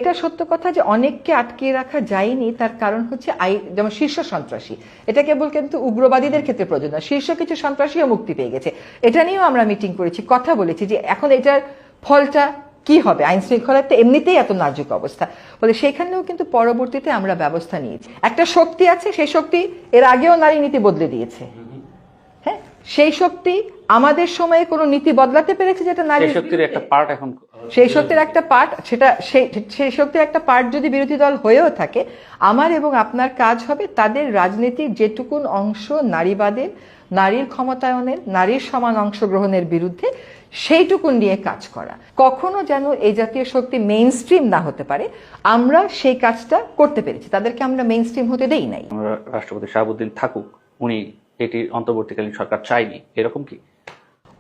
এটা সত্য কথা যে অনেককে আটকে রাখা যায়নি, তার কারণ হচ্ছে যেমন শীর্ষ সন্ত্রাসী, এটা কেবল কিন্তু উগ্রবাদীদের ক্ষেত্রে প্রযোজ্য না, শীর্ষ কিছু সন্ত্রাসীও মুক্তি পেয়ে গেছে। এটা নিয়েও আমরা মিটিং করেছি, কথা বলেছি যে এখন এটার ফলটা কি হবে। আইন শৃঙ্খলাতে এমনিতেই এত নাজুক অবস্থা, বলে সেখানেও কিন্তু পরবর্তীতে আমরা ব্যবস্থা নিয়েছি। একটা শক্তি আছে, সেই শক্তি এর আগেও নারী নীতি বদলে দিয়েছে। হ্যাঁ, সেই শক্তি আমাদের সময়ে কোনো নীতি বদলাতে পেরেছে যেটা নারী শক্তির একটা পার্ট, এখন সেই শক্তির একটা পার্ট, সেটা সেই শক্তির একটা পার্ট যদি বিরোধী দল হয়েও থাকে, আমার এবং আপনার কাজ হবে তাদের রাজনীতির যেটুকুন অংশ নারীবাদের, নারীর ক্ষমতায়নের, নারীর সমান অংশগ্রহণের বিরুদ্ধে, সেইটুকুন নিয়ে কাজ করা। কখনো যেন এই জাতীয় শক্তি মেইন স্ট্রিম না হতে পারে, আমরা সেই কাজটা করতে পেরেছি। তাদেরকে আমরা মেইন স্ট্রিম হতে দেই নাই। রাষ্ট্রপতি শাহাবুদ্দিন থাকুক, উনি এটি অন্তর্বর্তীকালীন সরকার চাইনি, এরকম কি?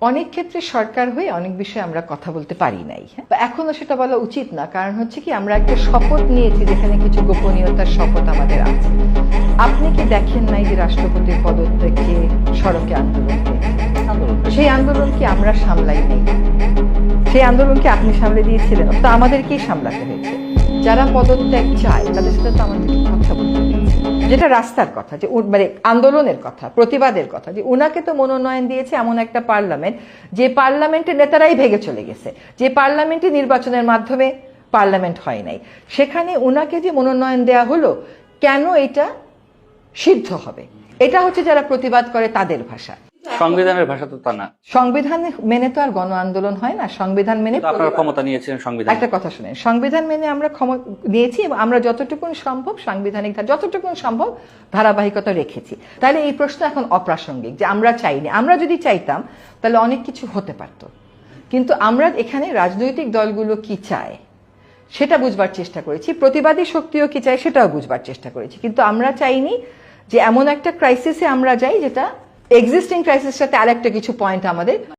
অনেক ক্ষেত্রে সরকার হয়ে অনেক বিষয়ে আমরা কথা বলতে পারি নাই, এখনো সেটা বলা উচিত না। কারণ হচ্ছে কি, আমরা একটা শপথ নিয়েছি যেখানে কিছু গোপনীয়তার শপথ আমাদের আছে। আপনি কি দেখেন নাই যে রাষ্ট্রপতির পদত্যাগে সড়কে আন্দোলন, সেই আন্দোলন কি আমরা সামলাই নাই? সেই আন্দোলনকে আপনি সামলে দিয়েছিলেন, তো আমাদেরকেই সামলাতে হয়েছে। যারা পদত্যাগ চায় তাদের সাথে তো আমাদেরকে কথা বলতে হয়েছে, যেটা রাস্তার কথা, যে মানে আন্দোলনের কথা, প্রতিবাদের কথা, যে উনাকে তো মনোনয়ন দিয়েছে এমন একটা পার্লামেন্ট, যে পার্লামেন্টের নেতারাই ভেঙে চলে গেছে, যে পার্লামেন্টে নির্বাচনের মাধ্যমে পার্লামেন্ট হয় নাই, সেখানে উনাকে যে মনোনয়ন দেয়া হলো, কেন এটা সিদ্ধ হবে? এটা হচ্ছে যারা প্রতিবাদ করে তাদের ভাষা। সংবিধানের ভাষা তো তা না। সংবিধান মেনে তো আর গণ আন্দোলন হয় না। সংবিধান মেনে আপনারা ক্ষমতা নিয়েছিলেন, সংবিধান। একটা কথা শুনেন, সংবিধান মেনে আমরা নিয়েছি এবং আমরা যতটুকু সম্ভব সাংবিধানিক যতটুকু সম্ভব ধারাবাহিকতা রেখেছি। তাহলে এই প্রশ্ন এখন অপ্রাসঙ্গিক যে আমরা চাইনি। আমরা যদি চাইতাম তাহলে অনেক কিছু হতে পারত, কিন্তু আমরা এখানে রাজনৈতিক দলগুলো কি চায় সেটা বুঝবার চেষ্টা করেছি, প্রতিবাদী শক্তিও কি চায় সেটাও বুঝবার চেষ্টা করেছি। কিন্তু আমরা চাইনি যে এমন একটা ক্রাইসিসে আমরা যাই যেটা এক্সিস্টিং ক্রাইসিসটাতে আরেকটা কিছু পয়েন্ট আমাদের